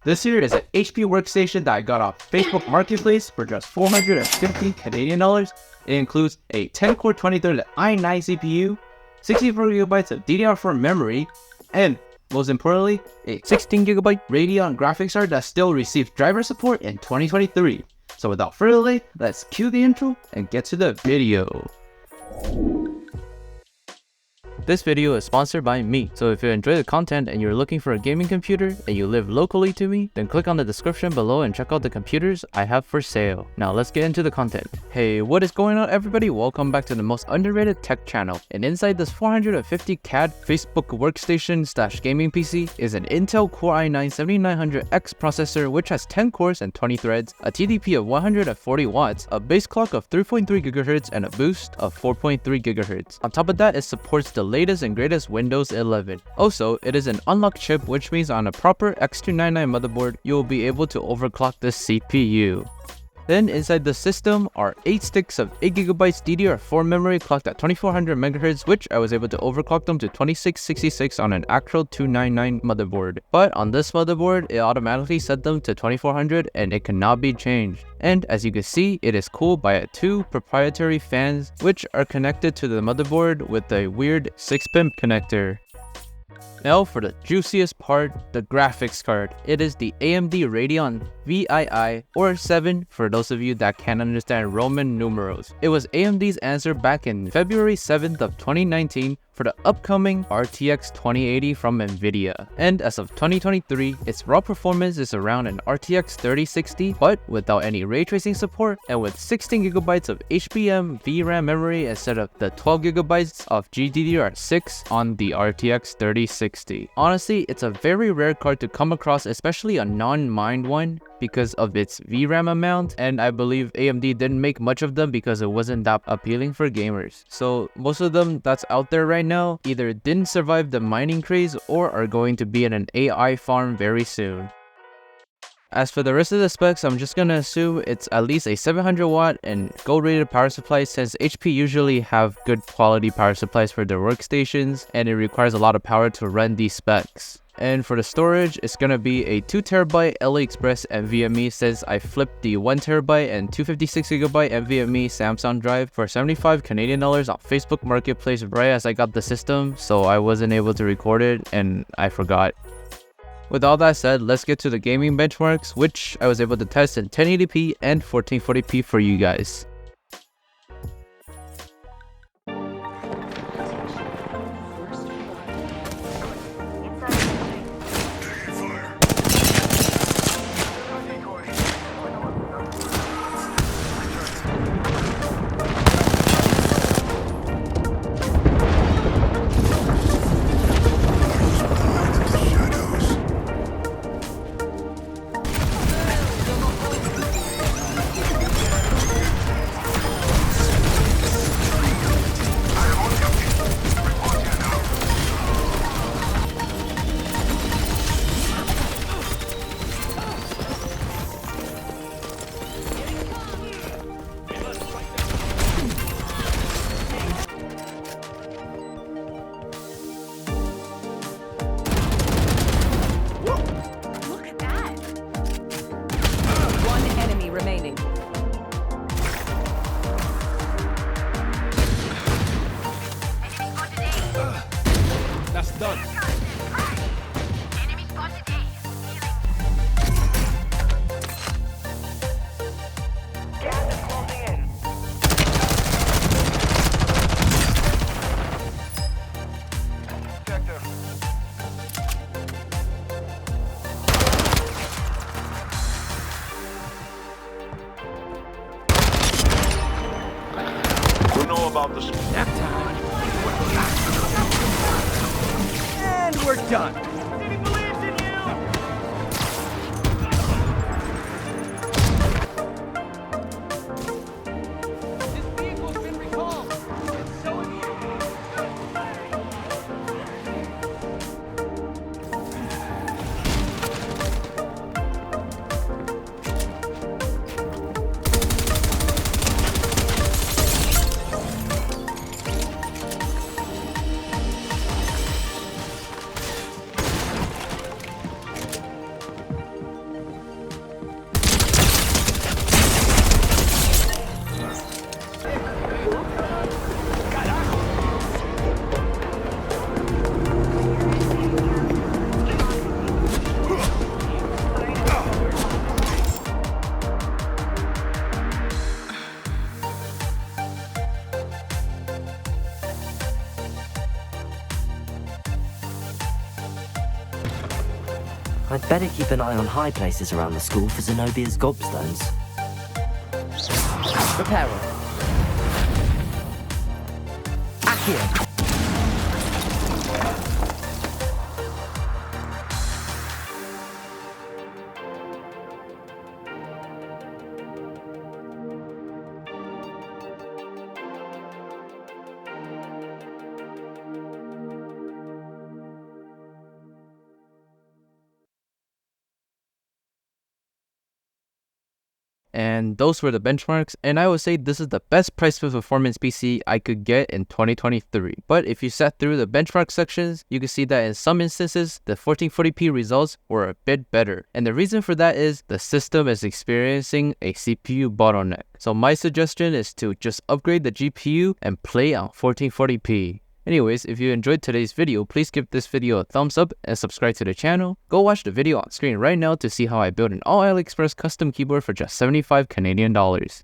This here is an HP workstation that I got off Facebook Marketplace for just 450 Canadian dollars. It includes a 10-core 2030 i9 CPU, 64GB of DDR4 memory, and most importantly, a 16GB Radeon graphics card that still receives driver support in 2023. So without further delay, let's cue the intro and get to the video. This video is sponsored by me, so if you enjoy the content and you're looking for a gaming computer and you live locally to me, then click on the description below and check out the computers I have for sale. Now let's get into the content. Hey, what is going on everybody? Welcome back to the most underrated tech channel. And inside this 450 CAD Facebook workstation / gaming PC is an Intel Core i9-7900X processor which has 10 cores and 20 threads, a TDP of 140 watts, a base clock of 3.3 GHz, and a boost of 4.3 GHz. On top of that, it supports the latest and greatest Windows 11. Also, it is an unlocked chip, which means on a proper X299 motherboard, you will be able to overclock the CPU. Then inside the system are 8 sticks of 8GB DDR4 memory clocked at 2400 MHz, which I was able to overclock them to 2666 on an actual 299 motherboard. But on this motherboard, it automatically set them to 2400 and it cannot be changed. And as you can see, it is cooled by 2 proprietary fans which are connected to the motherboard with a weird 6-pin connector. Now for the juiciest part, the graphics card. It is the AMD Radeon VII or 7 for those of you that can't understand Roman numerals. It was AMD's answer back in February 7th of 2019 for the upcoming RTX 2080 from Nvidia. And as of 2023, its raw performance is around an RTX 3060, but without any ray tracing support and with 16GB of HBM VRAM memory instead of the 12GB of GDDR6 on the RTX 3060. Honestly, it's a very rare card to come across, especially a non-mined one, because of its VRAM amount, and I believe AMD didn't make much of them because it wasn't that appealing for gamers. So most of them that's out there right now either didn't survive the mining craze or are going to be in an AI farm very soon. As for the rest of the specs, I'm just gonna assume it's at least a 700 watt and gold rated power supply, since HP usually have good quality power supplies for their workstations and it requires a lot of power to run these specs. And for the storage, it's gonna be a 2TB AliExpress NVMe, since I flipped the 1TB and 256GB NVMe Samsung drive for 75 Canadian dollars on Facebook Marketplace right as I got the system, so I wasn't able to record it and I forgot. With all that said, let's get to the gaming benchmarks, which I was able to test in 1080p and 1440p for you guys. Remaining. That's done. Enemy spotted A. Gas is closing in. Sector. You know about the nap time. And we're done. City believes in you. This vehicle's been recalled. And so have you. Better keep an eye on high places around the school for Zenobia's gobstones. Reparo. Accio. And those were the benchmarks, and I would say this is the best price per performance PC I could get in 2023. But if you sat through the benchmark sections, you can see that in some instances, the 1440p results were a bit better. And the reason for that is the system is experiencing a CPU bottleneck. So my suggestion is to just upgrade the GPU and play on 1440p. Anyways, if you enjoyed today's video, please give this video a thumbs up and subscribe to the channel. Go watch the video on screen right now to see how I built an all AliExpress custom keyboard for just 75 Canadian dollars.